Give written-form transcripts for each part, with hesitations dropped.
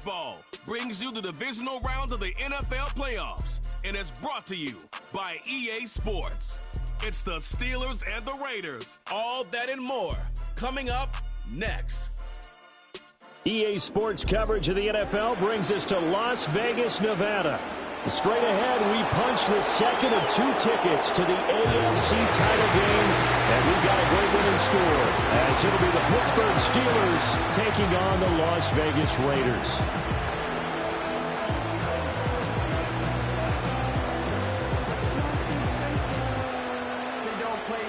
Football brings you the divisional round of the NFL playoffs, and it's brought to you by EA Sports. It's the Steelers and the Raiders. All that and more coming up next. EA Sports coverage of the NFL brings us to Las Vegas, Nevada. Straight ahead, we punch the second of two tickets to the AFC title game, and we've got a great one in store, as it'll be the Pittsburgh Steelers taking on the Las Vegas Raiders.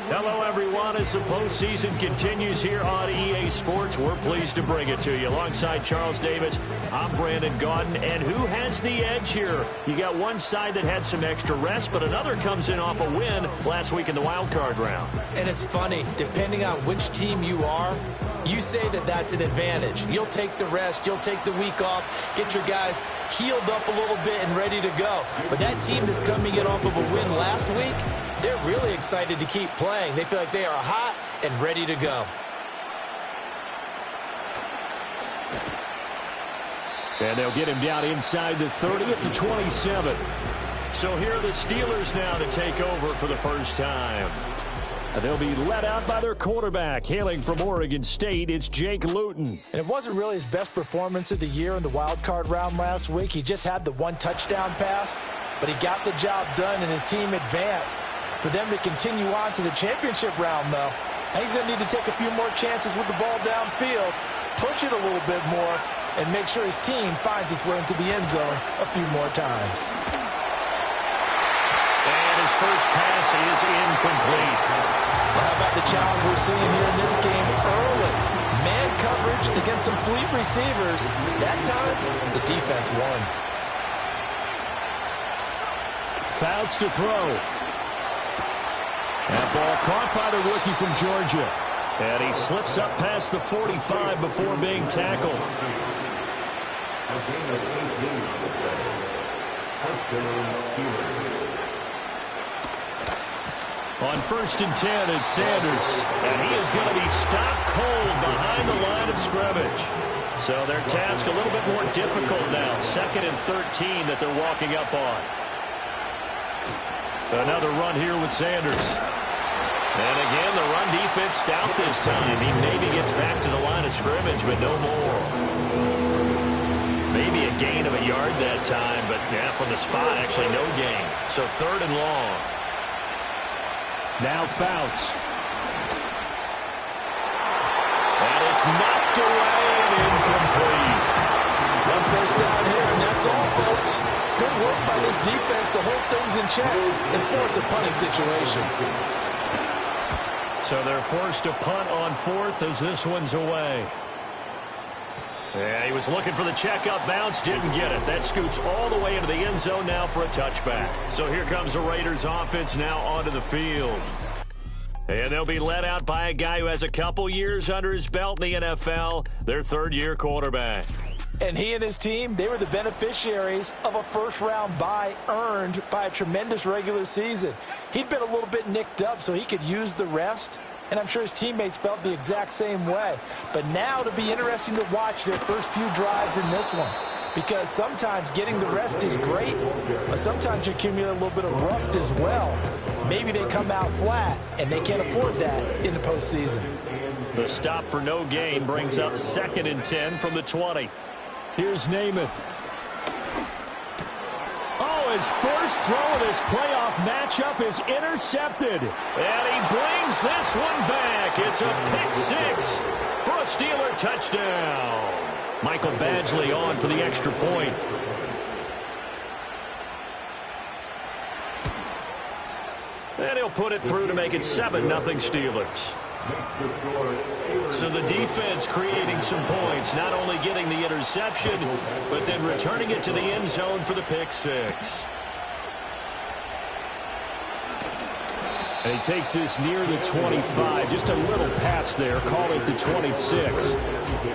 Hello, everyone. As the postseason continues here on EA Sports, we're pleased to bring it to you. Alongside Charles Davis, I'm Brandon Gaudin. And who has the edge here? You got one side that had some extra rest, but another comes in off a win last week in the wild card round. And it's funny, depending on which team you are, you say that that's an advantage. You'll take the rest, you'll take the week off, get your guys healed up a little bit and ready to go. But that team that's coming in off of a win last week, they're really excited to keep playing. They feel like they are hot and ready to go. And they'll get him down inside the 30 at the 27. So here are the Steelers now to take over for the first time. They'll be led out by their quarterback, hailing from Oregon State. It's Jake Luton. And it wasn't really his best performance of the year in the wild card round last week. He just had the one touchdown pass, but he got the job done and his team advanced. For them to continue on to the championship round, though, and he's going to need to take a few more chances with the ball downfield, push it a little bit more, and make sure his team finds its way into the end zone a few more times. And his first pass is incomplete. Well, how about the challenge we're seeing here in this game early? Man coverage against some fleet receivers. That time, the defense won. Fouts to throw. That ball caught by the rookie from Georgia. And he slips up past the 45 before being tackled. On 1st and 10, it's Sanders. And he is going to be stopped cold behind the line of scrimmage. So their task a little bit more difficult now. 2nd and 13 that they're walking up on. Another run here with Sanders. And again, the run defense stout this time. He maybe gets back to the line of scrimmage, but no more. Maybe a gain of a yard that time, but yeah, from the spot, actually no gain. So 3rd and long. Now Fouts. And it's knocked away and incomplete. One first down here, and that's all, folks. Good work by this defense to hold things in check and force a punting situation. So they're forced to punt on 4th as this one's away. Yeah, he was looking for the checkup bounce, didn't get it. That scoots all the way into the end zone now for a touchback. So here comes the Raiders offense now onto the field. And they'll be led out by a guy who has a couple years under his belt in the NFL, their 3rd-year quarterback. And he and his team, they were the beneficiaries of a first-round bye earned by a tremendous regular season. He'd been a little bit nicked up, so he could use the rest. And I'm sure his teammates felt the exact same way. But now it'll be interesting to watch their first few drives in this one. Because sometimes getting the rest is great, but sometimes you accumulate a little bit of rust as well. Maybe they come out flat, and they can't afford that in the postseason. The stop for no gain brings up 2nd and 10 from the 20. Here's Namath. Oh, his first throw of this playoff matchup is intercepted. And he brings this one back. It's a pick 6 for a Steeler touchdown. Michael Badgley on for the extra point. And he'll put it through to make it 7-0 Steelers. So the defense creating some points, not only getting the interception, but then returning it to the end zone for the pick 6. And he takes this near the 25, just a little pass there, call it the 26.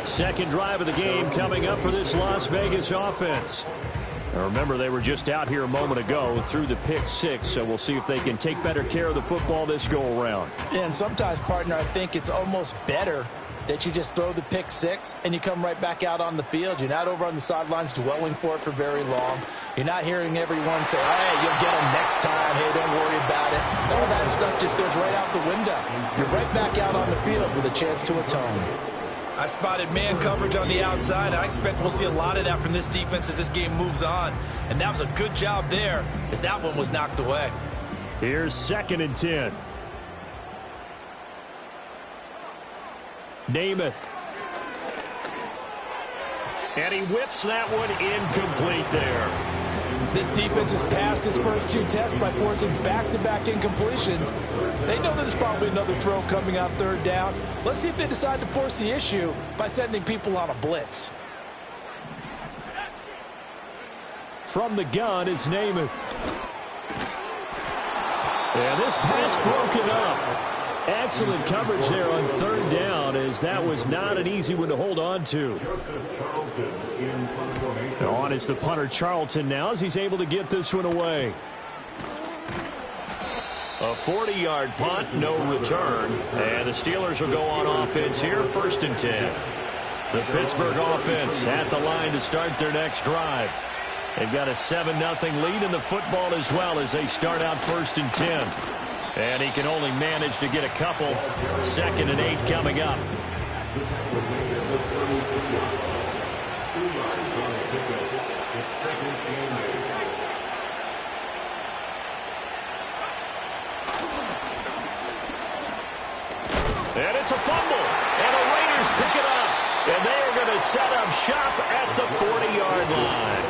Second drive of the game coming up for this Las Vegas offense. Now remember, they were just out here a moment ago through the pick 6, so we'll see if they can take better care of the football this go-around. Yeah, and sometimes, partner, I think it's almost better that you just throw the pick six and you come right back out on the field. You're not over on the sidelines dwelling for it for very long. You're not hearing everyone say, hey, you'll get them next time. Hey, don't worry about it. All that stuff just goes right out the window. You're right back out on the field with a chance to atone. I spotted man coverage on the outside. I expect we'll see a lot of that from this defense as this game moves on. And that was a good job there as that one was knocked away. Here's 2nd and 10. Namath. And he whips that one incomplete there. This defense has passed its first 2 tests by forcing back-to-back incompletions. They know there's probably another throw coming on 3rd down. Let's see if they decide to force the issue by sending people on a blitz. From the gun is Namath. And this pass broken up. Excellent coverage there on 3rd down, as that was not an easy one to hold on to. On is the punter Charlton now as he's able to get this one away. A 40-yard punt, no return. And the Steelers will go on offense here, 1st and 10. The Pittsburgh offense at the line to start their next drive. They've got a 7-0 lead in the football as well as they start out 1st and 10. And he can only manage to get a couple. 2nd and 8 coming up. And it's a fumble. And the Raiders pick it up. And they are going to set up shop at the 40-yard line.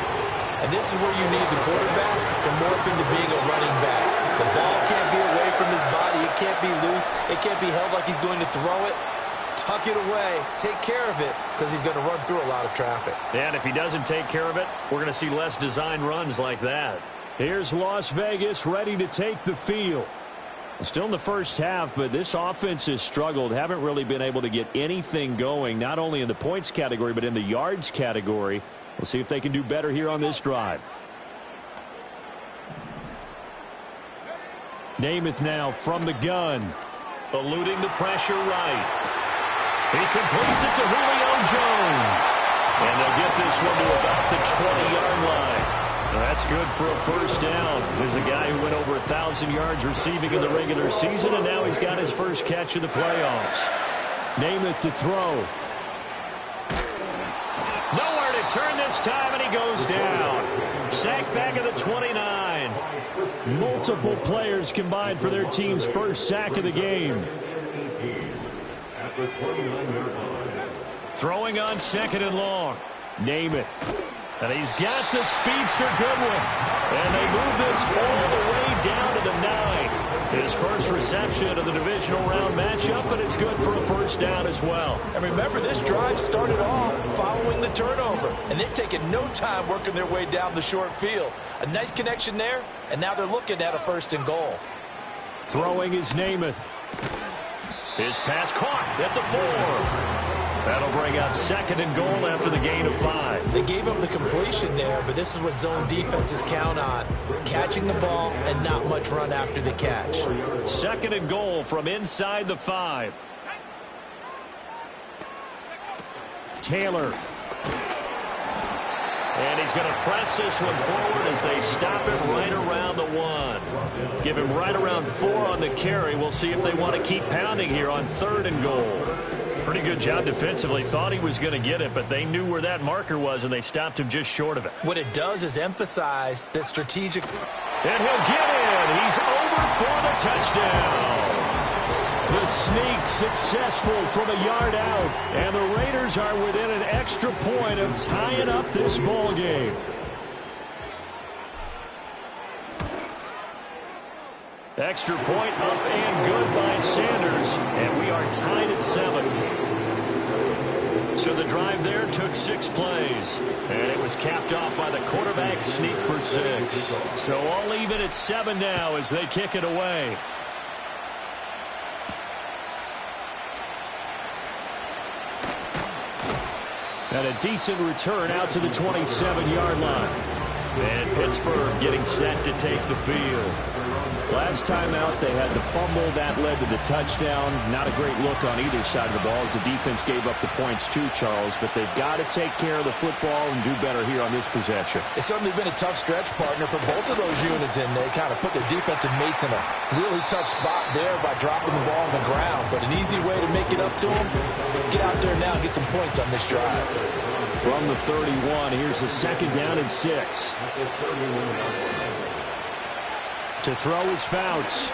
And this is where you need the quarterback to morph into being a running back. The ball can't be away from his body. It can't be loose. It can't be held like he's going to throw it. Tuck it away. Take care of it because he's going to run through a lot of traffic. And if he doesn't take care of it, we're going to see less design runs like that. Here's Las Vegas ready to take the field. Still in the first half, but this offense has struggled. Haven't really been able to get anything going, not only in the points category, but in the yards category. We'll see if they can do better here on this drive. Namath now from the gun. Eluding the pressure right. He completes it to Julio Jones. And they'll get this one to about the 20-yard line. That's good for a 1st down. There's a guy who went over 1,000 yards receiving in the regular season, and now he's got his first catch of the playoffs. Namath to throw. Nowhere to turn this time, and he goes down. Sacked back at the 29. Multiple players combined for their team's first sack of the game. Throwing on 2nd and long. Namath. And he's got the speedster Goodwin. And they move this all the way down to the 9. His first reception of the divisional round matchup, and it's good for a 1st down as well. And remember, this drive started off following the turnover. And they've taken no time working their way down the short field. A nice connection there, and now they're looking at a 1st and goal. Throwing is Namath. His pass caught at the 4. That'll bring up 2nd and goal after the gain of 5. They gave up the completion there, but this is what zone defenses count on. Catching the ball and not much run after the catch. 2nd and goal from inside the 5. Taylor. And he's going to press this one forward as they stop him right around the 1. Give him right around 4 on the carry. We'll see if they want to keep pounding here on 3rd and goal. Pretty good job defensively. Thought he was going to get it, but they knew where that marker was, and they stopped him just short of it. What it does is emphasize that strategic. And he'll get in. He's over for the touchdown. The sneak successful from a yard out, and the Raiders are within an extra point of tying up this ball game. Extra point up and good by Sanders, and we are tied at 7. So the drive there took 6 plays, and it was capped off by the quarterback sneak for 6. So all even at 7 now as they kick it away. And a decent return out to the 27-yard line. And Pittsburgh getting set to take the field. Last time out, they had the fumble. That led to the touchdown. Not a great look on either side of the ball as the defense gave up the points too, Charles. But they've got to take care of the football and do better here on this possession. It's certainly been a tough stretch, partner, for both of those units, and they kind of put their defensive mates in a really tough spot there by dropping the ball on the ground. But an easy way to make it up to them, get out there now and get some points on this drive. From the 31, here's the 2nd down and 6. To throw is Fouts.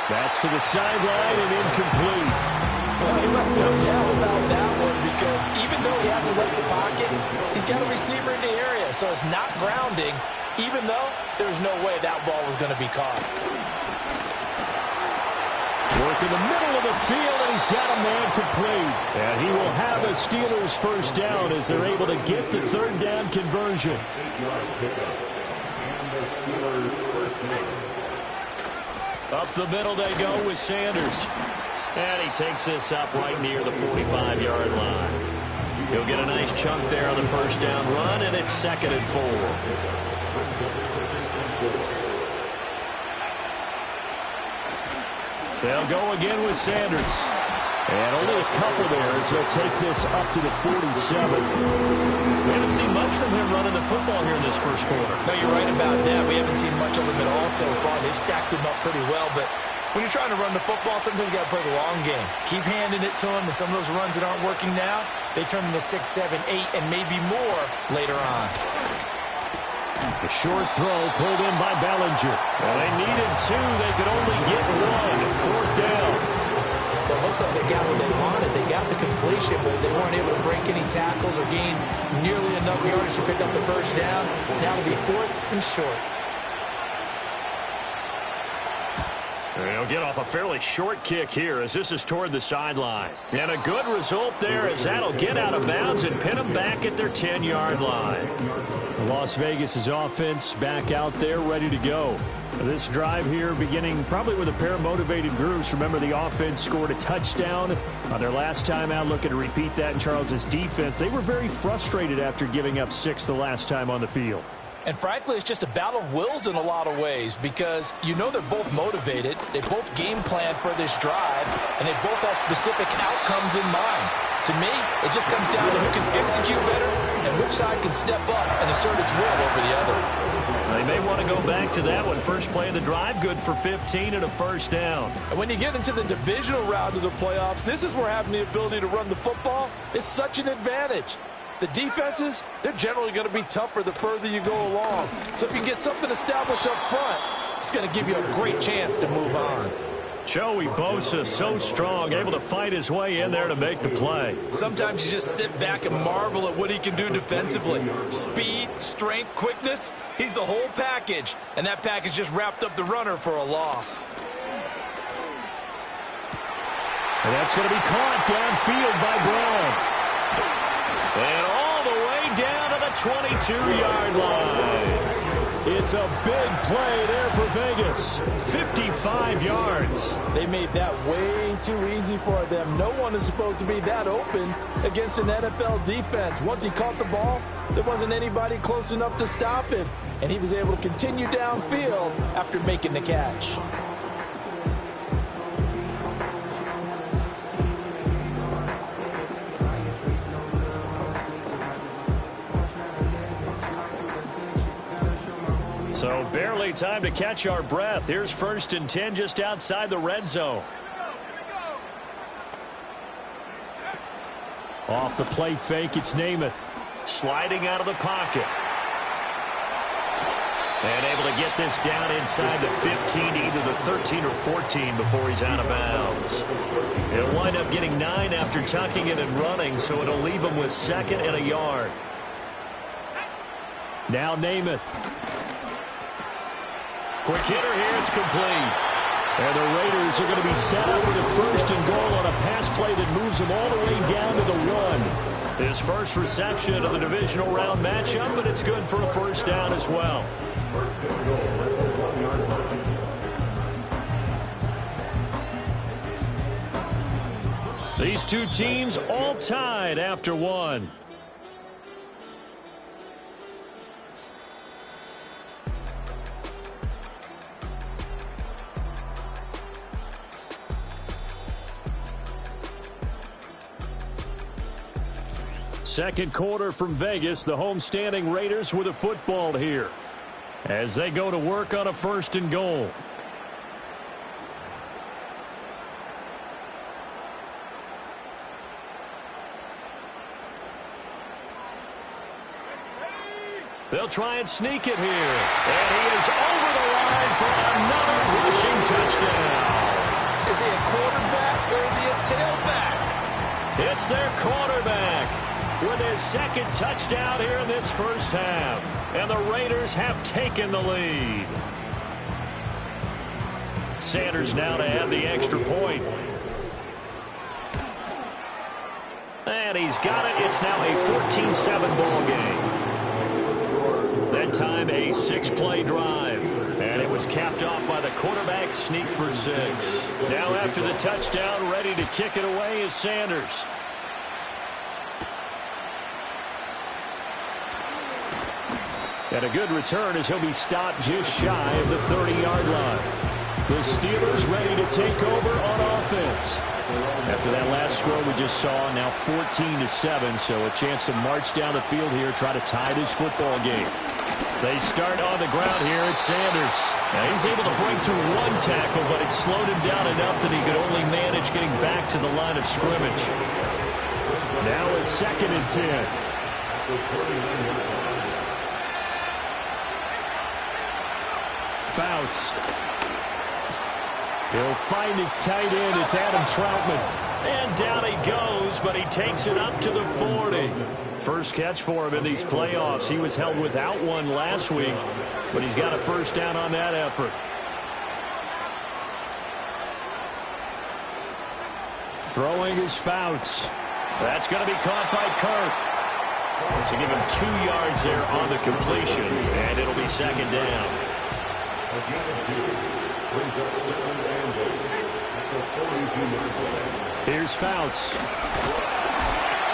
That's to the sideline and incomplete. Well, he left no doubt about that one because even though he hasn't left the pocket, he's got a receiver in the area, so it's not grounding, even though there's no way that ball was going to be caught. Work in the middle of the field, and he's got a man complete. And he will have a Steelers first down as they're able to get the 3rd down conversion. Up the middle they go with Sanders. And he takes this up right near the 45-yard line. He'll get a nice chunk there on the first down run, and it's 2nd and 4. They'll go again with Sanders. And only a couple there as he'll take this up to the 47. We haven't seen much from him running the football here in this first quarter. No, you're right about that. We haven't seen much of him at all so far. They stacked him up pretty well, but when you're trying to run the football, sometimes you got to play the long game. Keep handing it to him, and some of those runs that aren't working now, they turn into 6, 7, 8, and maybe more later on. A short throw pulled in by Bellinger. Well, they needed 2. They could only get 1. 4th down. Well, it looks like they got what they wanted. They got the completion, but they weren't able to break any tackles or gain nearly enough yardage to pick up the first down. Now it'll be 4th and short. They'll get off a fairly short kick here as this is toward the sideline. And a good result there as that'll get out of bounds and pin them back at their 10-yard line. Las Vegas' offense back out there ready to go. This drive here beginning probably with a pair of motivated groups. Remember, the offense scored a touchdown on their last time out. Looking to repeat that in Charles' defense. They were very frustrated after giving up 6 the last time on the field. And frankly, it's just a battle of wills in a lot of ways because you know they're both motivated. They both game plan for this drive, and they both have specific outcomes in mind. To me, it just comes down to who can execute better and which side can step up and assert its will over the other. They may want to go back to that one. First play of the drive, good for 15 and a first down. And when you get into the divisional round of the playoffs, this is where having the ability to run the football is such an advantage. The defenses, they're generally going to be tougher the further you go along. So if you can get something established up front, it's going to give you a great chance to move on. Joey Bosa, so strong, able to fight his way in there to make the play. Sometimes you just sit back and marvel at what he can do defensively. Speed, strength, quickness, he's the whole package. And that package just wrapped up the runner for a loss. And that's going to be caught downfield by Brown. And all the way down to the 22-yard line. It's a big play there for Vegas. 55 yards. They made that way too easy for them. No one is supposed to be that open against an NFL defense. Once he caught the ball, there wasn't anybody close enough to stop him. And he was able to continue downfield after making the catch. So barely time to catch our breath. Here's 1st and 10 just outside the red zone. Off the play fake, it's Namath. Sliding out of the pocket. And able to get this down inside the 15, either the 13 or 14 before he's out of bounds. He'll wind up getting 9 after tucking it and running, so it'll leave him with 2nd and a yard. Now Namath. Quick hitter here, it's complete. And the Raiders are going to be set up with a 1st and goal on a pass play that moves them all the way down to the 1. His first reception of the divisional round matchup, but it's good for a first down as well. These two teams all tied after 1. second quarter from Vegas. The home-standing Raiders with a football here as they go to work on a 1st and goal. They'll try and sneak it here. And he is over the line for another rushing touchdown. Is he a quarterback or is he a tailback? It's their quarterback with his second touchdown here in this first half. And the Raiders have taken the lead. Sanders now to add the extra point. And he's got it. It's now a 14-7 ball game. That time a 6-play drive. And it was capped off by the quarterback sneak for 6. Now after the touchdown, ready to kick it away is Sanders. And a good return as he'll be stopped just shy of the 30-yard line. The Steelers ready to take over on offense. After that last score we just saw, now 14-7, so a chance to march down the field here, try to tie this football game. They start on the ground here. It's Sanders. Now he's able to break through 1 tackle, but it slowed him down enough that he could only manage getting back to the line of scrimmage. Now a 2nd and 10. Fouts. He'll find his tight end. It's Adam Troutman. And down he goes, but he takes it up to the 40. First catch for him in these playoffs. He was held without one last week, but he's got a first down on that effort. Throwing his Fouts. That's going to be caught by Kirk. So give him 2 yards there on the completion, and it'll be 2nd down. Here's Fouts.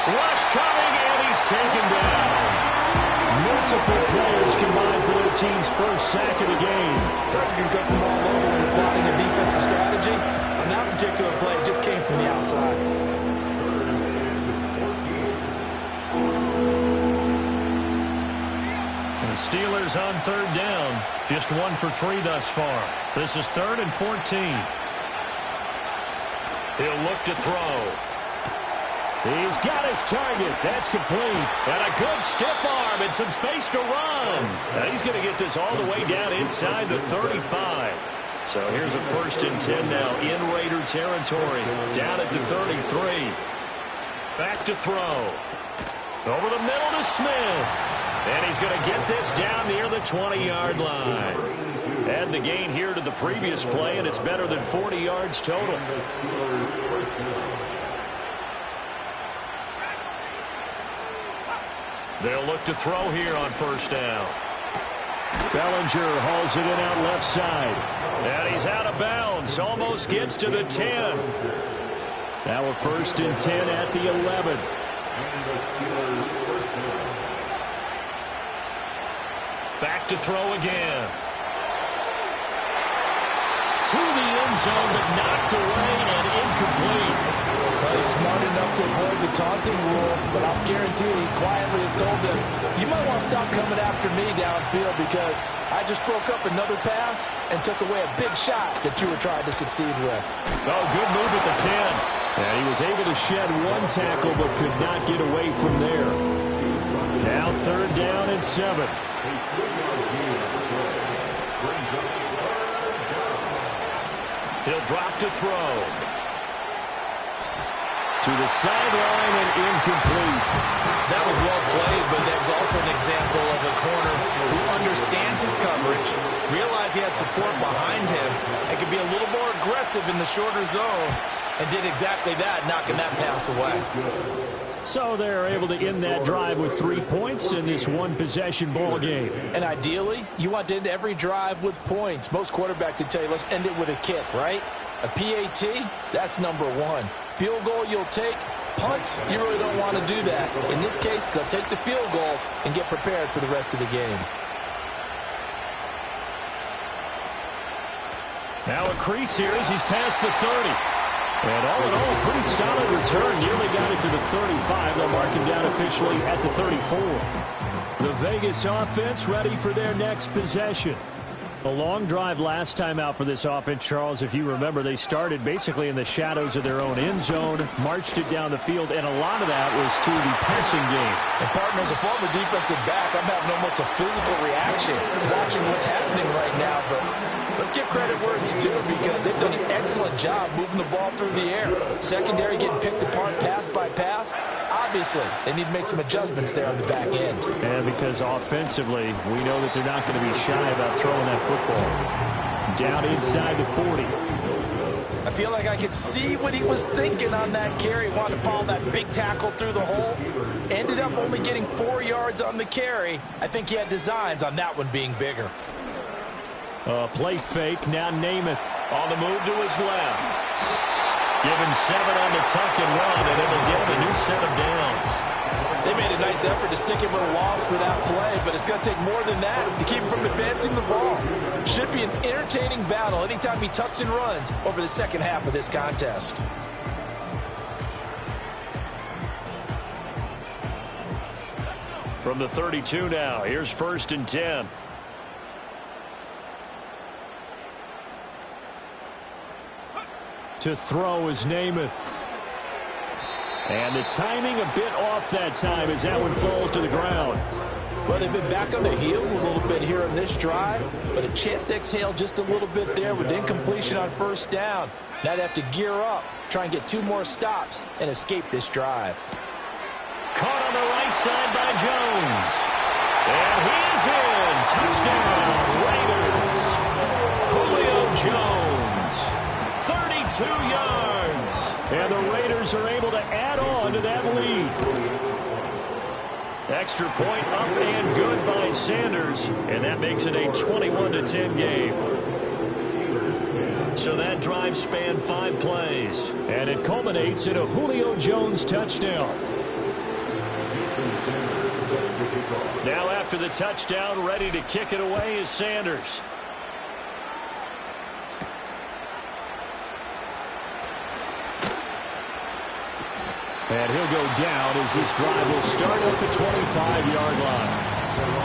Rush coming, and he's taken down. Multiple players combined for their team's first sack of the game. Guys can cut them all over when you're plotting a defensive strategy. On that particular play, it just came from the outside. And the Steelers on 3rd down. Just 1 for 3 thus far. This is 3rd and 14. He'll look to throw. He's got his target. That's complete. And a good stiff arm and some space to run. Now he's going to get this all the way down inside the 35. So here's a 1st and 10 now in Raider territory. Down at the 33. Back to throw. Over the middle to Smith. And he's going to get this down near the 20-yard line. Add the gain here to the previous play, and it's better than 40 yards total. They'll look to throw here on 1st down. Bellinger hauls it in out left side. And he's out of bounds. Almost gets to the 10. Now a 1st and 10 at the 11. Back to throw again. To the end zone, but knocked away and incomplete. Well, he's smart enough to avoid the taunting rule, but I'm guaranteed he quietly has told them, you might want to stop coming after me downfield because I just broke up another pass and took away a big shot that you were trying to succeed with. Oh, good move at the 10. And he was able to shed 1 tackle but could not get away from there. Now 3rd down and 7. He'll drop to throw. To the sideline and incomplete. That was well played, but that was also an example of a corner who understands his coverage, realized he had support behind him, and could be a little more aggressive in the shorter zone, and did exactly that, knocking that pass away. So they're able to end that drive with 3 points in this 1-possession ball game. And ideally, you want to end every drive with points. Most quarterbacks would tell you, let's end it with a kick, right? A PAT, that's number 1. Field goal you'll take. Punts, you really don't want to do that. In this case, they'll take the field goal and get prepared for the rest of the game. Now a crease here as he's past the 30. And all in all, a pretty solid return. Nearly got it to the 35. They'll mark him down officially at the 34. The Vegas offense ready for their next possession. A long drive last time out for this offense, Charles. If you remember, they started basically in the shadows of their own end zone, marched it down the field, and a lot of that was through the passing game. And partner, as a former defensive back, I'm having almost a physical reaction watching what's happening right now. But let's give credit where it's due, because they've done an excellent job moving the ball through the air. Secondary getting picked apart pass by pass. Obviously, they need to make some adjustments there on the back end. And because offensively, we know that they're not going to be shy about throwing that football. Down inside the 40. I feel like I could see what he was thinking on that carry. Wanted to follow that big tackle through the hole. Ended up only getting 4 yards on the carry. I think he had designs on that one being bigger. Play fake. Now Namath on the move to his left. Give him 7 on the tuck and run, and it'll give him a new set of downs. They made a nice effort to stick him with a loss for that play, but it's going to take more than that to keep him from advancing the ball. Should be an entertaining battle anytime he tucks and runs over the second half of this contest. From the 32 now, here's 1st and 10. To throw is Namath. And the timing a bit off that time as that one falls to the ground. Well, they've been back on the heels a little bit here in this drive, but a chance to exhale just a little bit there with incompletion on 1st down. Now they have to gear up, try and get 2 more stops, and escape this drive. Caught on the right side by Jones. And he is in. Touchdown, Raiders. Julio Jones. 32 yards. And the Raiders are able to add on to that lead. Extra point up and good by Sanders. And that makes it a 21-10 game. So that drive spanned 5 plays. And it culminates in a Julio Jones touchdown. Now after the touchdown, ready to kick it away is Sanders. And he'll go down as this drive will start at the 25-yard line.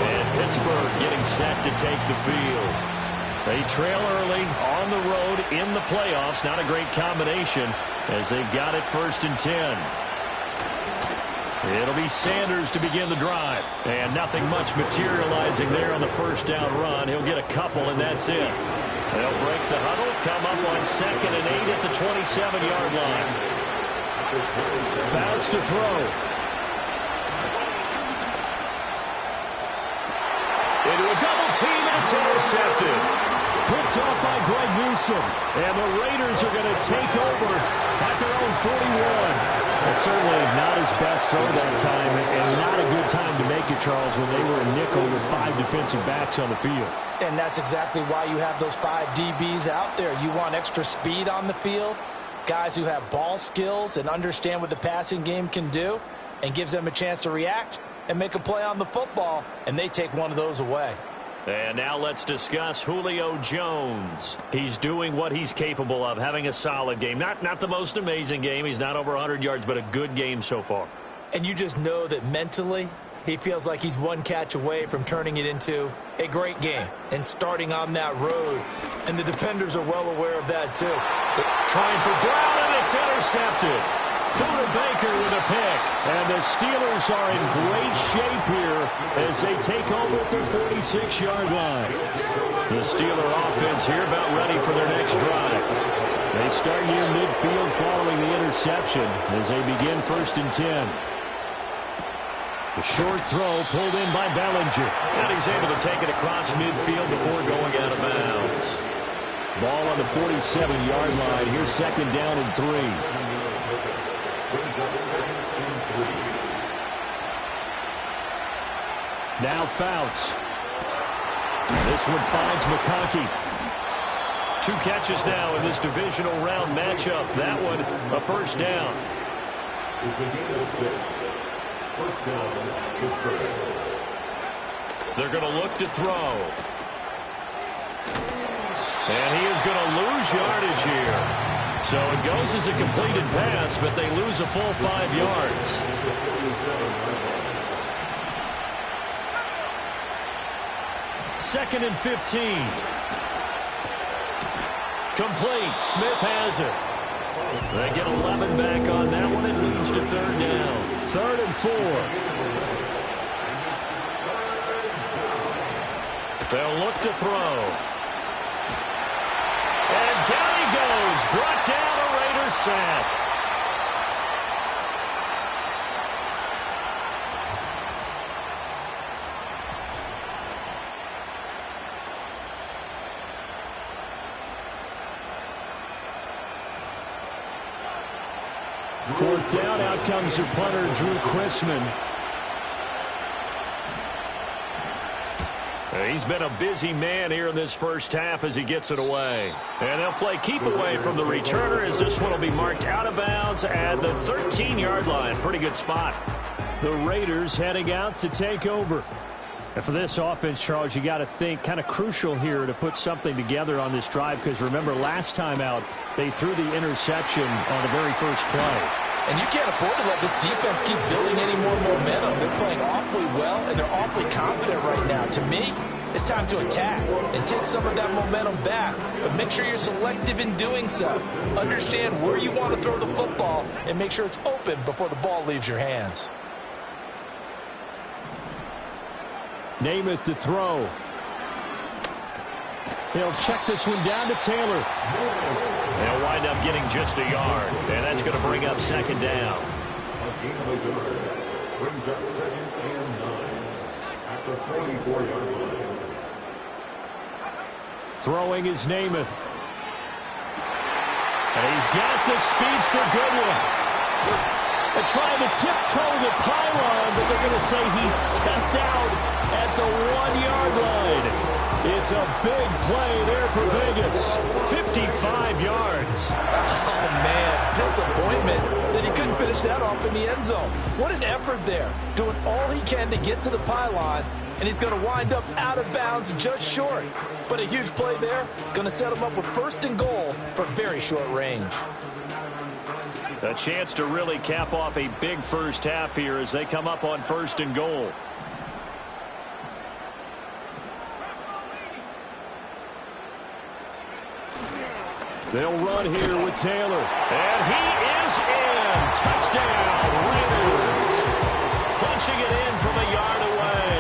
And Pittsburgh getting set to take the field. They trail early on the road in the playoffs. Not a great combination as they've got it 1st and 10. It'll be Sanders to begin the drive. And nothing much materializing there on the 1st down run. He'll get a couple, and that's it. They'll break the huddle, come up on 2nd and 8 at the 27-yard line. Fouts to throw. Into a double team, and it's intercepted. Picked off by Greg Newsome. And the Raiders are going to take over at their own 41. Well, certainly not his best throw that time, and not a good time to make it, Charles, when they were a nickel with 5 defensive backs on the field. And that's exactly why you have those 5 DBs out there. You want extra speed on the field, guys who have ball skills and understand what the passing game can do, and gives them a chance to react and make a play on the football, and they take one of those away. And now let's discuss Julio Jones. He's doing what he's capable of, having a solid game. Not the most amazing game. He's not over 100 yards, but a good game so far. And you just know that mentally, he feels like he's one catch away from turning it into a great game and starting on that road. And the defenders are well aware of that, too. They're trying for Brown, and it's intercepted. Buda Baker with a pick. And the Steelers are in great shape here as they take over at their 46-yard line. The Steeler offense here about ready for their next drive. They start near midfield following the interception as they begin 1st and 10. The short throw pulled in by Bellinger. And he's able to take it across midfield before going out of bounds. Ball on the 47-yard line. Here's 2nd down and 3. Now Fouts. This one finds McConkey. 2 catches now in this divisional round matchup. That one a 1st down. They're going to look to throw. And he is going to lose yardage here. So it goes as a completed pass, but they lose a full 5 yards. Second and 15. Complete. Smith has it. They get 11 back on that one. It leads to third down. 3rd and 4. They'll look to throw. And down he goes. Brought down, a Raiders sack. Fourth down, out comes your punter, Drew Chrisman. He's been a busy man here in this first half as he gets it away. And they'll play keep away from the returner as this one will be marked out of bounds at the 13-yard line. Pretty good spot. The Raiders heading out to take over. And for this offense, Charles, you got to think kind of crucial here to put something together on this drive because remember last time out they threw the interception on the very first play. And you can't afford to let this defense keep building any more momentum. They're playing awfully well, and they're awfully confident right now. To me, it's time to attack and take some of that momentum back. But make sure you're selective in doing so. Understand where you want to throw the football and make sure it's open before the ball leaves your hands. Namath to throw. He'll check this one down to Taylor. They'll wind up getting just a yard, and that's going to bring up second down. Brings up 2nd and 9 at the 44-yard line. Throwing is Namath. And he's got the speedster Goodwin. They're trying to tiptoe the pylon, but they're going to say he stepped out at the 1-yard line. It's a big play there for Vegas. 55 yards. Oh, man, disappointment that he couldn't finish that off in the end zone. What an effort there. Doing all he can to get to the pylon, and he's going to wind up out of bounds just short. But a huge play there. Going to set him up with 1st and goal for very short range. A chance to really cap off a big first half here as they come up on 1st and goal. They'll run here with Taylor. And he is in. Touchdown, Raiders. Punching it in from a yard away.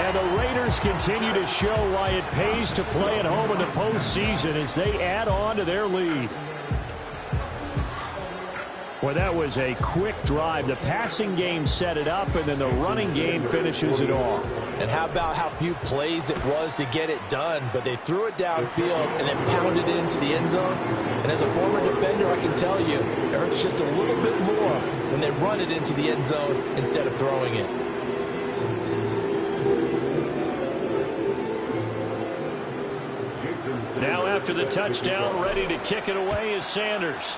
And the Raiders continue to show why it pays to play at home in the postseason as they add on to their lead. Well, that was a quick drive. The passing game set it up, and then the running game finishes it off. And how about how few plays it was to get it done, but they threw it downfield and then pounded it into the end zone. And as a former defender, I can tell you, it hurts just a little bit more when they run it into the end zone instead of throwing it. Now after the touchdown, ready to kick it away is Sanders.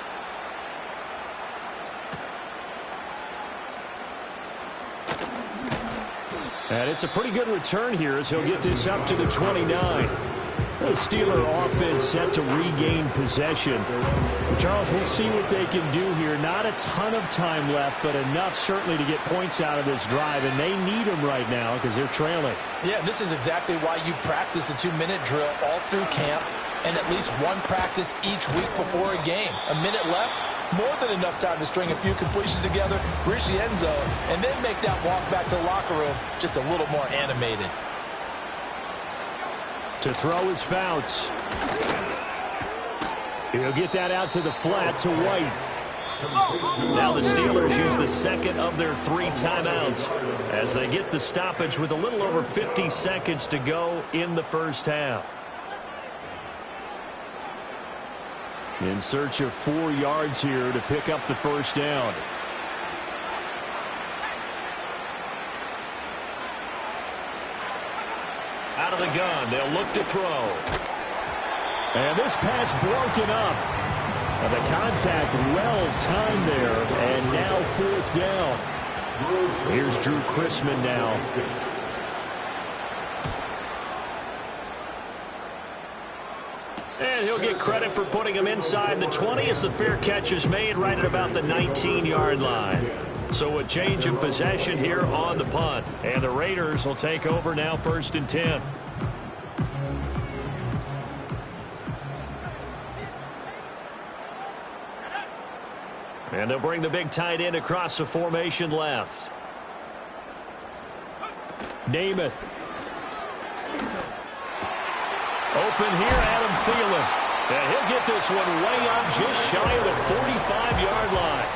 And it's a pretty good return here as he'll get this up to the 29. The Steeler offense set to regain possession. Charles, we'll see what they can do here. Not a ton of time left, but enough certainly to get points out of this drive, and they need them right now because they're trailing. Yeah, this is exactly why you practice a 2-minute drill all through camp and at least one practice each week before a game. A minute left. More than enough time to string a few completions together, reach the end zone, and then make that walk back to the locker room just a little more animated. To throw is Fouts. He'll get that out to the flat to White. Now the Steelers use the second of their 3 timeouts as they get the stoppage with a little over 50 seconds to go in the first half. In search of 4 yards here to pick up the first down. Out of the gun, they'll look to throw. And this pass broken up. And the contact well timed there, and now 4th down. Here's Drew Chrisman now. And he'll he'll get credit for putting him inside the 20 as the fair catch is made right at about the 19-yard line. So a change of possession here on the punt. And the Raiders will take over now 1st and 10. And they'll bring the big tight end across the formation left. Namath. Open here, Adam Thielen. And he'll get this one way up just shy of the 45-yard line.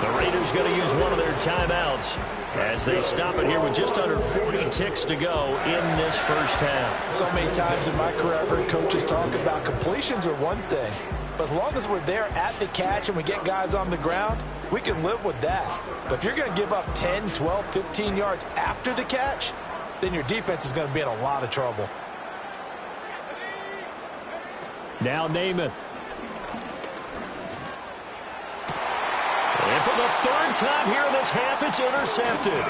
The Raiders going to use one of their timeouts as they stop it here with just under 40 ticks to go in this first half. So many times in my career I've heard coaches talk about completions are one thing. But as long as we're there at the catch and we get guys on the ground, we can live with that. But if you're going to give up 10, 12, 15 yards after the catch, then your defense is going to be in a lot of trouble. Now Namath. And for the 3rd time here in this half, it's intercepted.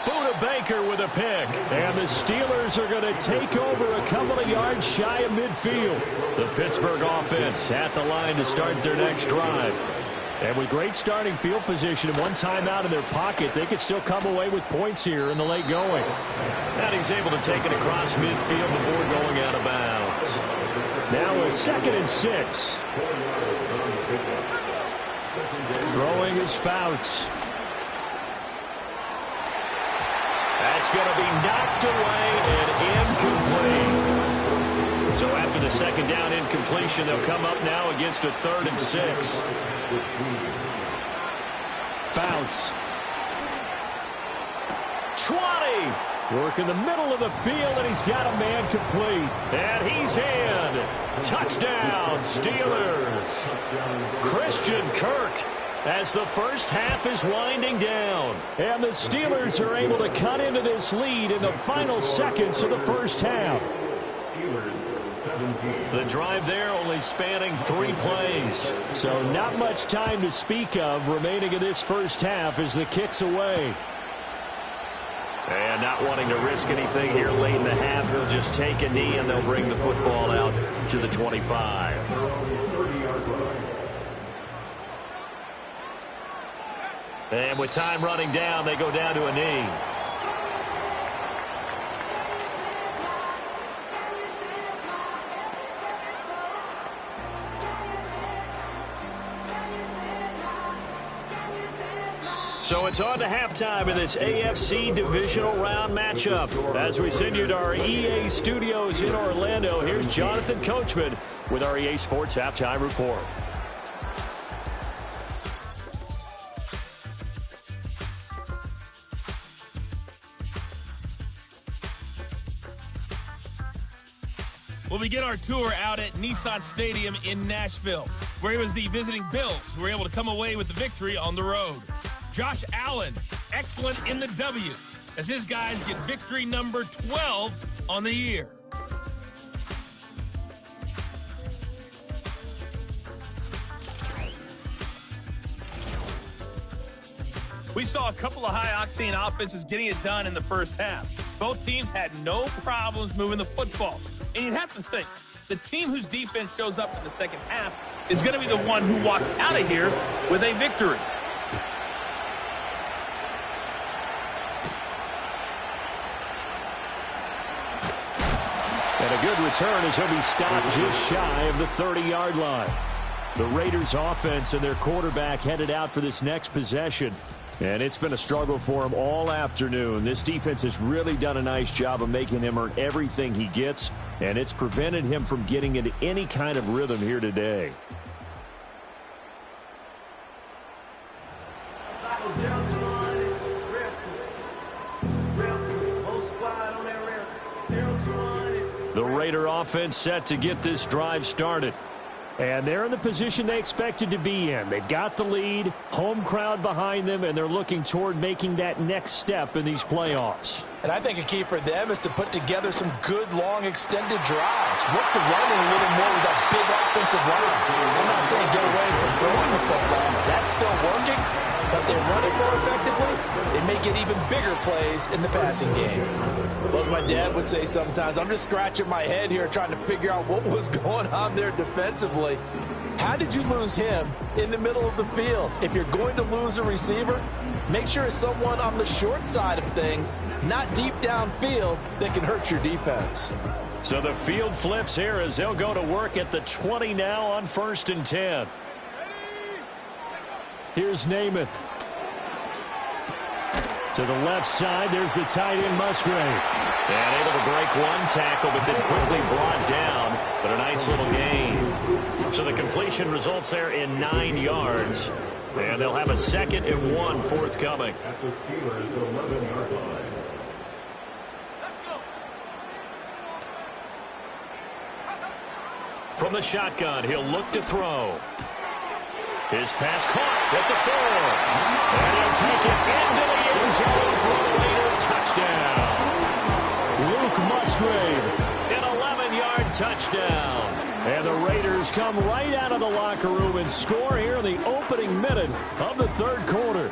Buda Baker with a pick. And the Steelers are going to take over a couple of yards shy of midfield. The Pittsburgh offense at the line to start their next drive. And with great starting field position and one timeout in their pocket, they could still come away with points here in the late going. And he's able to take it across midfield before going out of bounds. Now a 2nd and 6. Throwing is Fouts. That's going to be knocked away and incomplete. So after the 2nd down incompletion, they'll come up now against a 3rd and 6. Fouts. 20. Work in the middle of the field, and he's got a man complete. And he's in. Touchdown, Steelers. Christian Kirk as the first half is winding down. And the Steelers are able to cut into this lead in the final seconds of the first half. The drive there only spanning 3 plays. So not much time to speak of remaining in this first half as the kick's away. And not wanting to risk anything here late in the half, he'll just take a knee and they'll bring the football out to the 25. And with time running down, they go down to a knee. So it's on to halftime in this AFC divisional round matchup. As we send you to our EA studios in Orlando, here's Jonathan Coachman with our EA Sports Halftime Report. Well, we get our tour out at Nissan Stadium in Nashville, where it was the visiting Bills who were able to come away with the victory on the road. Josh Allen, excellent in the W, as his guys get victory number 12 on the year. We saw a couple of high-octane offenses getting it done in the first half. Both teams had no problems moving the football. And you'd have to think, the team whose defense shows up in the second half is going to be the one who walks out of here with a victory. And a good return as he'll be stopped just shy of the 30-yard line. The Raiders offense and their quarterback headed out for this next possession. And it's been a struggle for him all afternoon. This defense has really done a nice job of making him earn everything he gets, and it's prevented him from getting into any kind of rhythm here today. The Raider offense set to get this drive started. And they're in the position they expected to be in. They've got the lead, home crowd behind them, and they're looking toward making that next step in these playoffs. And I think a key for them is to put together some good, long, extended drives. Look to run a little more with that big offensive line. I'm not saying get away from throwing the football. That that's still working, but they run it more effectively, they may get even bigger plays in the passing game. Well, as my dad would say sometimes, I'm just scratching my head here trying to figure out what was going on there defensively. How did you lose him in the middle of the field? If you're going to lose a receiver, make sure it's someone on the short side of things, not deep downfield, that can hurt your defense. So the field flips here as they'll go to work at the 20 now on 1st and 10. Here's Namath. To the left side, there's the tight end Musgrave. And able to break one tackle, but then quickly brought down. But a nice little gain. So the completion results there in 9 yards. And they'll have a 2nd and 1 forthcoming. At the Steelers' 11-yard line. From the shotgun, he'll look to throw. His pass caught at the 4. And he'll take it into the end zone for a later touchdown. Luke Musgrave, an 11-yard touchdown. And the Raiders come right out of the locker room and score here in the opening minute of the 3rd quarter.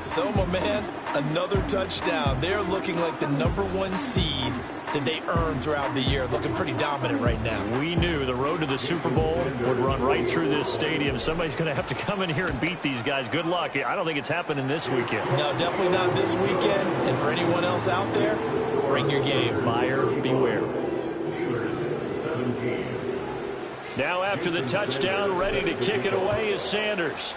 So, my man, another touchdown. They're looking like the #1 seed that they earned throughout the year. Looking pretty dominant right now. We knew the road to the Super Bowl would run right through this stadium. Somebody's going to have to come in here and beat these guys. Good luck. I don't think it's happening this weekend. No, definitely not this weekend. And for anyone else out there, bring your game. Buyer beware. Steelers 17. Now after the touchdown, ready to kick it away is Sanders.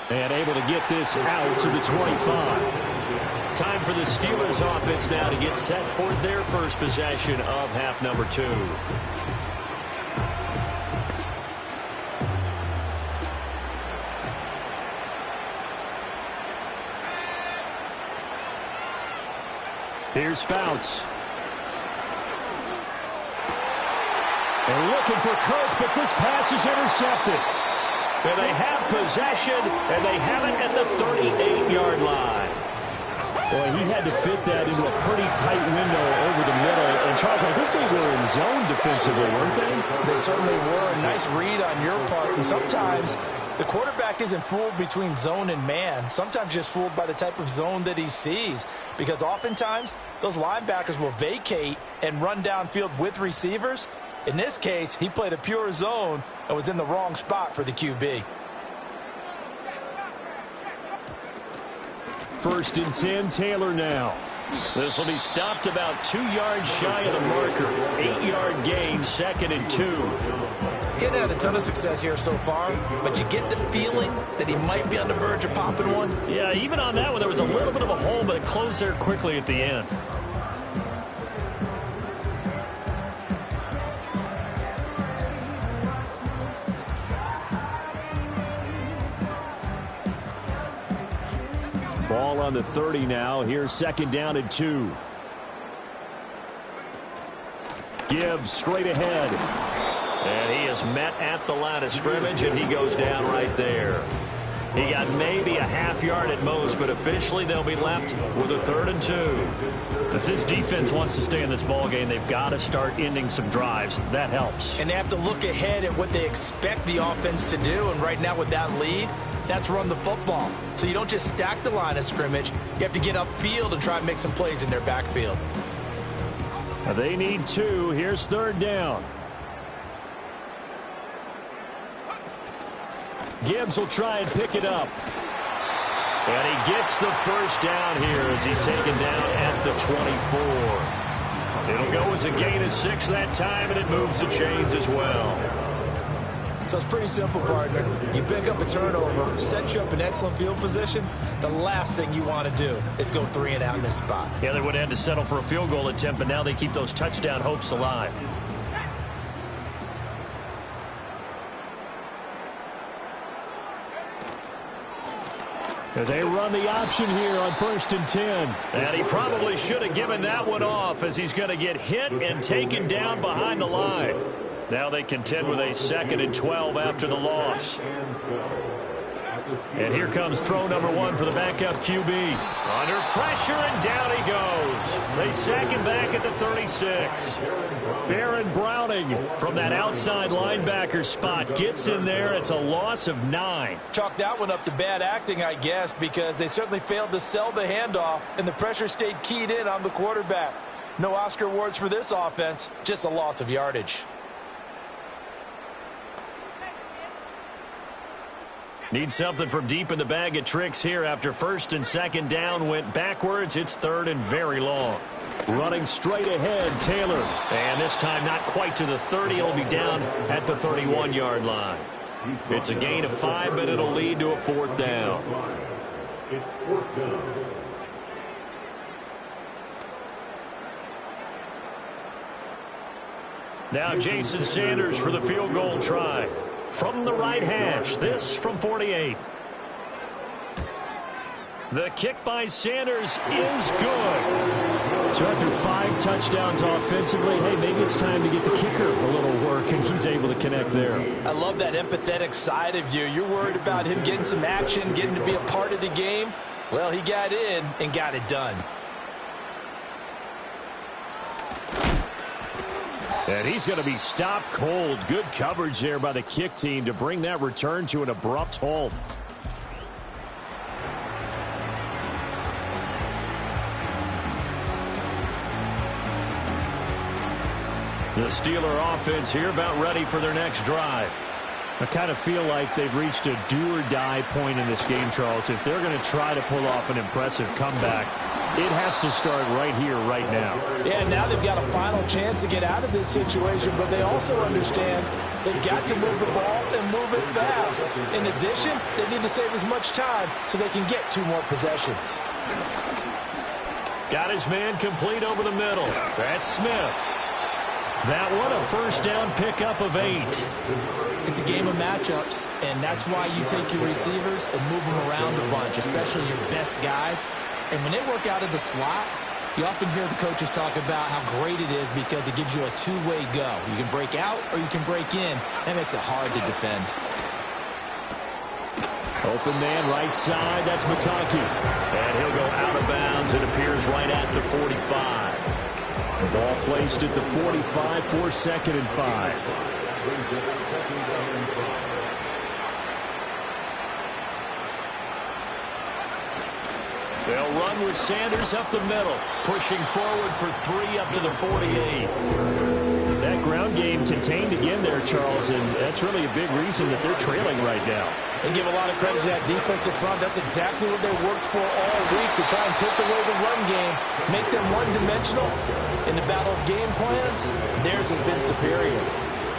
And able to get this out to the 25. Time for the Steelers offense now to get set for their first possession of half number 2. Here's Fouts. And looking for Kirk, but this pass is intercepted. And they have possession, and they have it at the 38-yard line. Boy, he had to fit that into a pretty tight window over the middle. And, Charles, I guess they were in zone defensively, weren't they? They certainly were. A nice read on your part. And sometimes the quarterback isn't fooled between zone and man. Sometimes just fooled by the type of zone that he sees. Because oftentimes, those linebackers will vacate and run downfield with receivers. In this case, he played a pure zone and was in the wrong spot for the QB. 1st and 10, Taylor now. This will be stopped about 2 yards shy of the marker. 8-yard gain, 2nd and 2. Getting had a ton of success here so far, but you get the feeling that he might be on the verge of popping one. Yeah, even on that one, there was a little bit of a hole, but it closed there quickly at the end. Ball on the 30 now. Here's 2nd down and 2. Gibbs straight ahead. And he is met at the line of scrimmage, and he goes down right there. He got maybe a half yard at most, but officially they'll be left with a 3rd and 2. If this defense wants to stay in this ball game, they've got to start ending some drives. That helps. And they have to look ahead at what they expect the offense to do, and right now with that lead, that's run the football. So you don't just stack the line of scrimmage. You have to get upfield and try and make some plays in their backfield. They need 2. Here's 3rd down. Gibbs will try and pick it up. And he gets the 1st down here as he's taken down at the 24. It'll go as a gain of 6 that time, and it moves the chains as well. So it's pretty simple, partner. You pick up a turnover, set you up in excellent field position. The last thing you want to do is go 3 and out in this spot. Yeah, they would have had to settle for a field goal attempt, but now they keep those touchdown hopes alive. They run the option here on 1st and 10. And he probably should have given that one off as he's going to get hit and taken down behind the line. Now they contend with a 2nd and 12 after the loss. And here comes throw number 1 for the backup QB. Under pressure, and down he goes. They sack him back at the 36. Baron Browning from that outside linebacker spot gets in there. It's a loss of 9. Chalk that one up to bad acting, I guess, because they certainly failed to sell the handoff, and the pressure stayed keyed in on the quarterback. No Oscar awards for this offense, just a loss of yardage. Need something from deep in the bag of tricks here after first and second down went backwards. It's third and very long. Running straight ahead, Taylor. And this time not quite to the 30. It'll be down at the 31-yard line. It's a gain of 5, but it'll lead to a 4th down. It's 4th down. Now Jason Sanders for the field goal try. From the right hash, this from 48. The kick by Sanders is good. So after 5 touchdowns offensively, hey, maybe it's time to get the kicker a little work, and he's able to connect there. I love that empathetic side of you. You're worried about him getting some action, getting to be a part of the game. Well, he got in and got it done. And he's going to be stopped cold. Good coverage there by the kick team to bring that return to an abrupt halt. The Steeler offense here about ready for their next drive. I kind of feel like they've reached a do-or-die point in this game, Charles. If they're going to try to pull off an impressive comeback, it has to start right here, right now. Yeah, now they've got a final chance to get out of this situation, but they also understand they've got to move the ball and move it fast. In addition, they need to save as much time so they can get 2 more possessions. Got his man complete over the middle. That's Smith. That one a first down pickup of 8. It's a game of matchups, and that's why you take your receivers and move them around a bunch, especially your best guys. And when they work out of the slot, you often hear the coaches talk about how great it is because it gives you a 2-way go. You can break out or you can break in. That makes it hard to defend. Open man right side. That's McConkey. And he'll go out of bounds. It appears right at the 45. Ball placed at the 45 for 2nd and 5. They'll run with Sanders up the middle, pushing forward for 3 up to the 48. That ground game contained again there, Charles, and that's really a big reason that they're trailing right now. They give a lot of credit to that defensive front. That's exactly what they worked for all week, to try and take away the run game, make them one-dimensional. In the battle of game plans, theirs has been superior.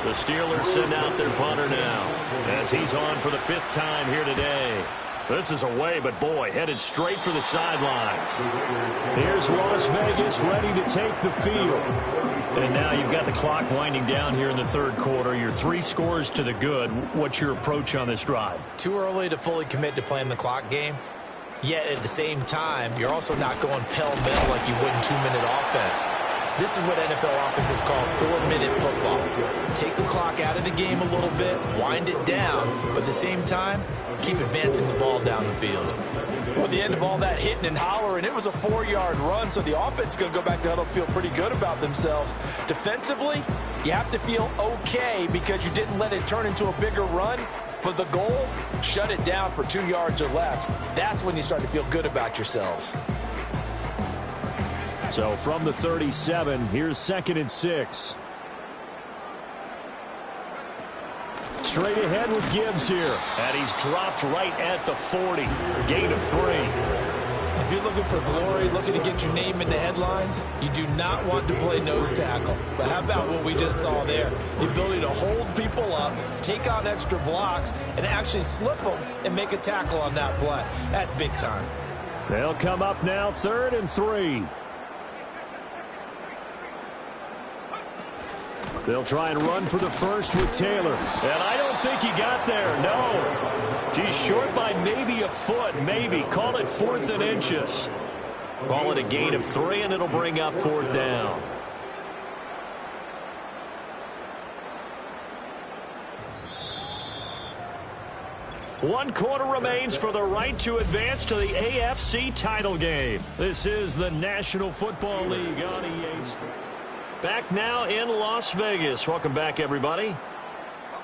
The Steelers send out their punter now, as he's on for the 5th time here today. This is away, but boy, headed straight for the sidelines. Here's Las Vegas ready to take the field. And now you've got the clock winding down here in the 3rd quarter. You're 3 scores to the good. What's your approach on this drive? Too early to fully commit to playing the clock game. Yet at the same time, you're also not going pell-mell like you would in 2-minute offense. This is what NFL offenses call 4-minute football. Take the clock out of the game a little bit, wind it down, but at the same time, keep advancing the ball down the field. Well, at the end of all that hitting and hollering, it was a 4-yard run, so the offense is going to go back to huddle and feel pretty good about themselves. Defensively, you have to feel okay because you didn't let it turn into a bigger run, but the goal, shut it down for 2 yards or less. That's when you start to feel good about yourselves. So from the 37, here's 2nd and 6. Straight ahead with Gibbs here. And he's dropped right at the 40. Gain of 3. If you're looking for glory, looking to get your name in the headlines, you do not want to play nose tackle. But how about what we just saw there? The ability to hold people up, take on extra blocks, and actually slip them and make a tackle on that play. That's big time. They'll come up now, 3rd and 3. They'll try and run for the first with Taylor. And I don't think he got there, no. He's short by maybe a foot, maybe. Call it 4th and inches. Call it a gain of 3, and it'll bring up 4th down. 1 quarter remains for the right to advance to the AFC title game. This is the National Football League on EA Sports. Back now in Las Vegas. Welcome back, everybody.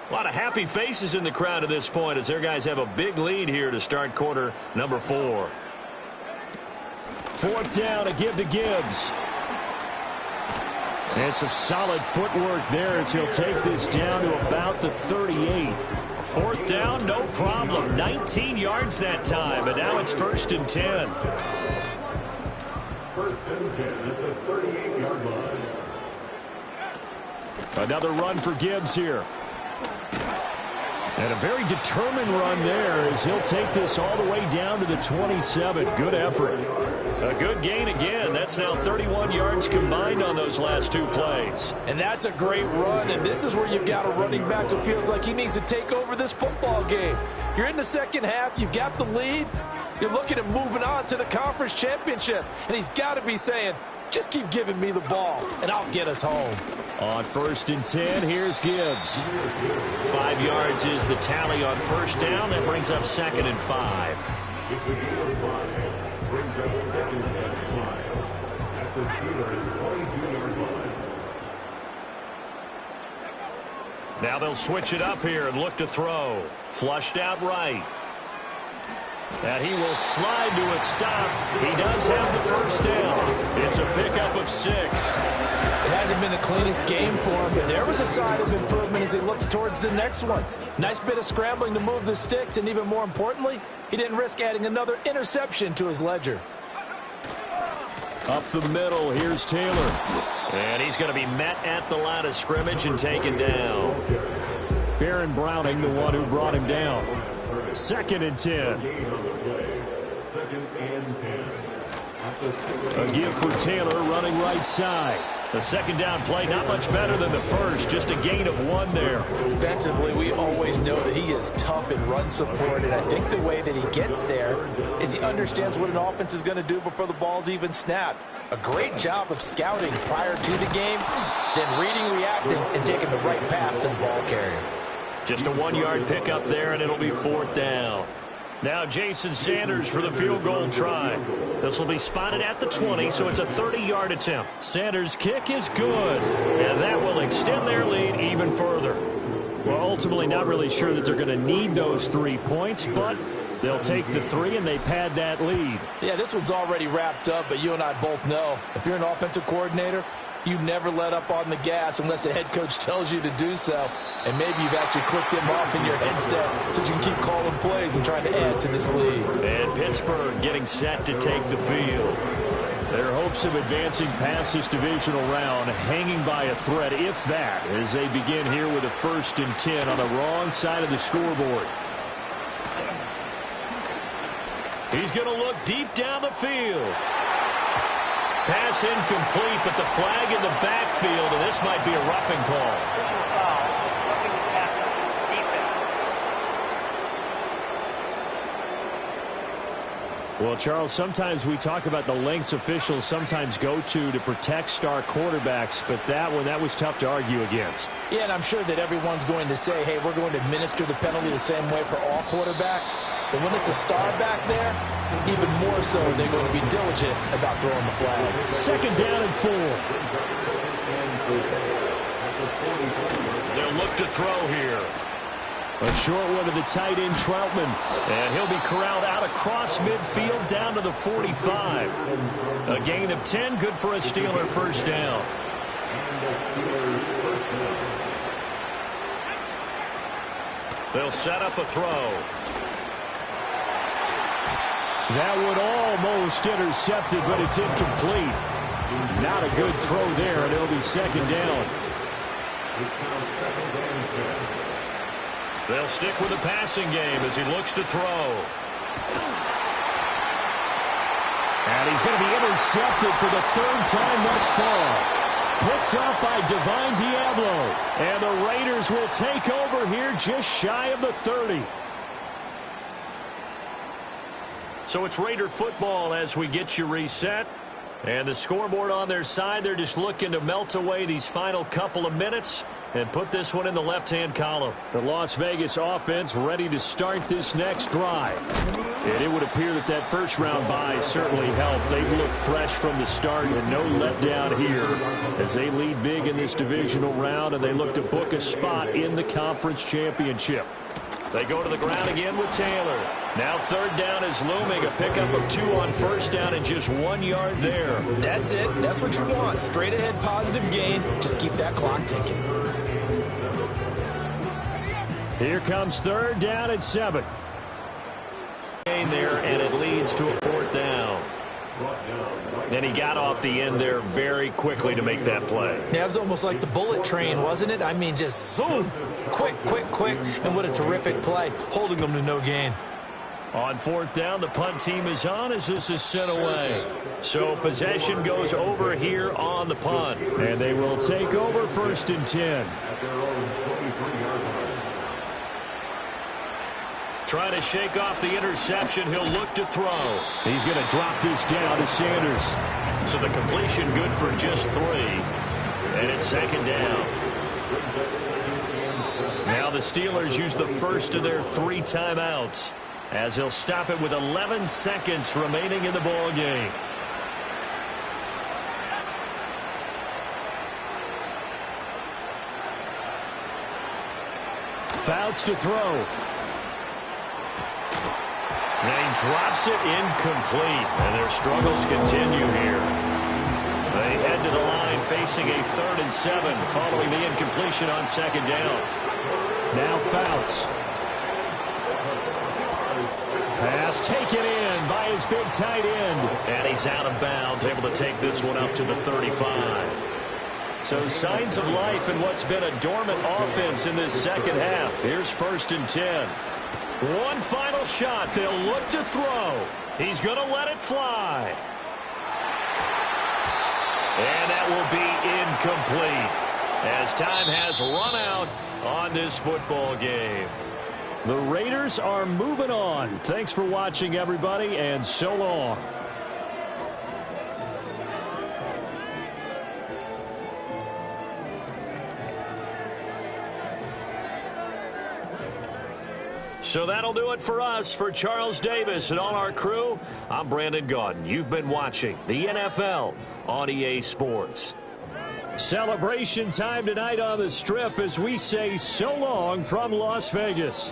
A lot of happy faces in the crowd at this point as their guys have a big lead here to start quarter number 4. 4th down, a give to Gibbs. And some solid footwork there as he'll take this down to about the 38. 4th down, no problem. 19 yards that time, and now it's 1st and 10. 1st and 10 at the 38-yard line. Another run for Gibbs here. And a very determined run there as he'll take this all the way down to the 27. Good effort. A good gain again. That's now 31 yards combined on those last 2 plays. And that's a great run, and this is where you've got a running back who feels like he needs to take over this football game. You're in the second half. You've got the lead. You're looking at moving on to the conference championship, and he's got to be saying, just keep giving me the ball, and I'll get us home. On 1st and 10, here's Gibbs. 5 yards is the tally on 1st down. That brings up 2nd and 5. It's a gain of 5. Brings up 2nd and 5. At the Steelers' 22-yard line. Now they'll switch it up here and look to throw. Flushed out right. And he will slide to a stop. He does have the 1st down. It's a pickup of 6. It hasn't been the cleanest game for him, but there was a sign of improvement as he looks towards the next one. Nice bit of scrambling to move the sticks, and even more importantly, he didn't risk adding another interception to his ledger. Up the middle, here's Taylor. And he's going to be met at the line of scrimmage and taken down. Baron Browning, the one who brought him down. 2nd and 10. Gain on the play. 2nd and 10. At the 6. A give for Taylor running right side. The 2nd down play, not much better than the first. Just a gain of 1 there. Defensively, we always know that he is tough in run support, and I think the way that he gets there is he understands what an offense is going to do before the ball's even snapped. A great job of scouting prior to the game, then reading, reacting, and taking the right path to the ball carrier. Just a 1-yard pickup there, and it'll be 4th down. Now Jason Sanders for the field goal try. This will be spotted at the 20, so it's a 30-yard attempt. Sanders' kick is good, and that will extend their lead even further. Well, ultimately not really sure that they're going to need those 3 points, but they'll take the 3 and they pad that lead. Yeah, this one's already wrapped up, but you and I both know if you're an offensive coordinator, you never let up on the gas unless the head coach tells you to do so. And maybe you've actually clicked him off in your headset so you can keep calling plays and trying to add to this lead. And Pittsburgh getting set to take the field. Their hopes of advancing past this divisional round hanging by a thread, if that, as they begin here with a 1st and 10 on the wrong side of the scoreboard. He's going to look deep down the field. Pass incomplete, but the flag in the backfield, and this might be a roughing call. Well, Charles, sometimes we talk about the lengths officials sometimes go to protect star quarterbacks, but that was tough to argue against. Yeah, and I'm sure that everyone's going to say, hey, we're going to administer the penalty the same way for all quarterbacks. But when it's a star back there, even more so, they're going to be diligent about throwing the flag. 2nd down and 4. They'll look to throw here. A short one to the tight end, Troutman. And he'll be corralled out across midfield down to the 45. A gain of 10, good for a Steeler 1st down. They'll set up a throw. That one almost intercepted, but it's incomplete. Not a good throw there, and it'll be 2nd down. They'll stick with the passing game as he looks to throw. And he's going to be intercepted for the 3rd time thus far. Picked up by Divine Diablo. And the Raiders will take over here just shy of the 30. So it's Raider football as we get you reset. And the scoreboard on their side, they're just looking to melt away these final couple of minutes and put this one in the left-hand column. The Las Vegas offense ready to start this next drive. And it would appear that that first round bye certainly helped. They've looked fresh from the start and no letdown here as they lead big in this divisional round and they look to book a spot in the conference championship. They go to the ground again with Taylor. Now third down is looming. A pickup of 2 on first down and just 1 yard there. That's it. That's what you want. Straight ahead positive gain. Just keep that clock ticking. Here comes third down and 7. Gain there, and it leads to a 4th down. And he got off the end there very quickly to make that play. Yeah, it was almost like the bullet train, wasn't it? I mean, just zoom. Quick, quick, quick. And what a terrific play, holding them to no gain. On 4th down, the punt team is on as this is sent away. So possession goes over here on the punt. And they will take over 1st and 10. Trying to shake off the interception. He'll look to throw. He's going to drop this down to Sanders. So the completion good for just 3. And it's 2nd down. Now the Steelers use the first of their 3 timeouts as they'll stop it with 11 seconds remaining in the ball game. Fouts to throw. And he drops it incomplete. And their struggles continue here. They head to the line facing a 3rd and 7 following the incompletion on 2nd down. Now Fouts. Pass taken in by his big tight end. And he's out of bounds, able to take this one up to the 35. So signs of life in what's been a dormant offense in this second half. Here's 1st and 10. One final shot. They'll look to throw. He's going to let it fly. And that will be incomplete as time has run out on this football game. The Raiders are moving on. Thanks for watching, everybody, and so long. So that'll do it for us. For Charles Davis and all our crew, I'm Brandon Gaudin. You've been watching the NFL on EA Sports. Celebration time tonight on the Strip as we say so long from Las Vegas.